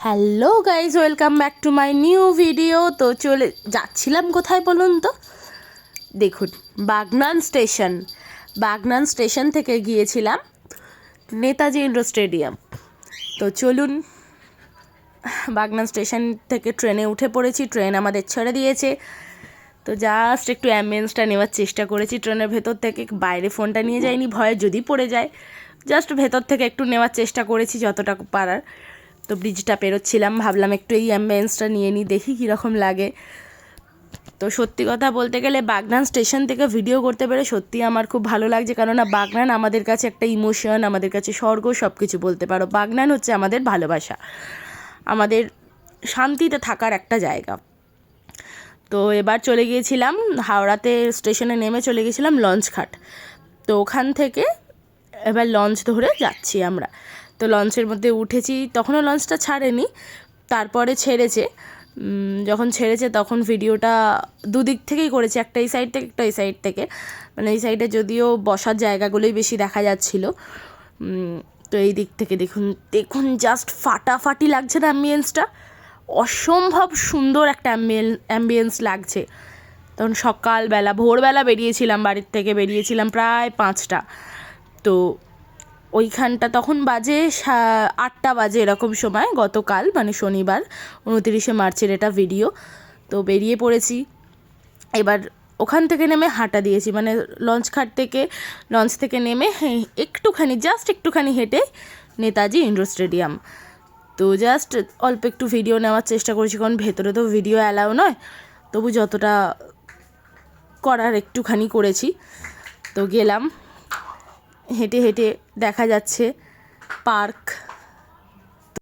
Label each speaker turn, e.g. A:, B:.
A: Hello guys, welcome back to my new video. তো চলে যাচ্ছিলাম কোথায় বলুন তো? দেখুন, বাগনান স্টেশন থেকে গিয়েছিলাম নেতাজি ইন্ডোর স্টেডিয়াম। তো চলুন, বাগনান স্টেশন থেকে ট্রেনে উঠে পড়েছি। ট্রেন আমাদের ছেড়ে দিয়েছে। তো জাস্ট একটু অ্যাম্বিয়েন্সটা নেওয়ার চেষ্টা করেছি ট্রেনের ভেতর থেকে। বাইরে ফোনটা নিয়ে যাইনি, ভয়ে যদি পড়ে যায়। জাস্ট ভেতর থেকে একটু নেওয়ার চেষ্টা করেছি যতটা পারার। তো ব্রিজটা পেরোচ্ছিলাম, ভাবলাম একটু এই অ্যাম্বিয়েন্সটা নিয়ে নিই, দেখি কীরকম লাগে। তো সত্যি কথা বলতে গেলে বাগনান স্টেশন থেকে ভিডিও করতে পেরে সত্যিই আমার খুব ভালো লাগছে, কেননা বাগনান আমাদের কাছে একটা ইমোশন, আমাদের কাছে স্বর্গ, সব কিছু বলতে পারো। বাগনান হচ্ছে আমাদের ভালোবাসা, আমাদের শান্তিতে থাকার একটা জায়গা। তো এবার চলে গিয়েছিলাম হাওড়াতে, স্টেশনে নেমে চলে গিয়েছিলাম লঞ্চঘাট। তো ওখান থেকে এবার লঞ্চ ধরে যাচ্ছি আমরা। তো লঞ্চের মধ্যে উঠেছি, তখনও লঞ্চটা ছাড়েনি, তারপরে ছেড়েছে। যখন ছেড়েছে তখন ভিডিওটা দুদিক থেকেই করেছে, একটা এই সাইড থেকে একটা এই সাইড থেকে। মানে এই সাইডে যদিও বসার জায়গাগুলোই বেশি দেখা যাচ্ছিল। তো এই দিক থেকে দেখুন দেখুন জাস্ট ফাটাফাটি লাগছে না অ্যাম্বিয়েন্সটা? অসম্ভব সুন্দর একটা অ্যাম্বিয়েন্স লাগছে। তখন সকালবেলা, ভোরবেলা বেরিয়েছিলাম, বাড়ির থেকে বেরিয়েছিলাম প্রায় 5টা। তো ওইখানটা তখন বাজে 8টা বাজে এরকম সময়, গতকাল মানে শনিবার 29শে মার্চের এটা ভিডিও। তো বেরিয়ে পড়েছি। এবার ওখান থেকে নেমে হাঁটা দিয়েছি, মানে লঞ্চ থেকে নেমে জাস্ট একটুখানি হেঁটে নেতাজি ইন্ডোর স্টেডিয়াম। তো জাস্ট অল্প একটু ভিডিও নেওয়ার চেষ্টা করেছি, কারণ ভেতরে তো ভিডিও অ্যালাউ নয়, তবু যতটা করার একটুখানি করেছি। তো গেলাম, হেঁটে হেঁটে দেখা যাচ্ছে পার্ক,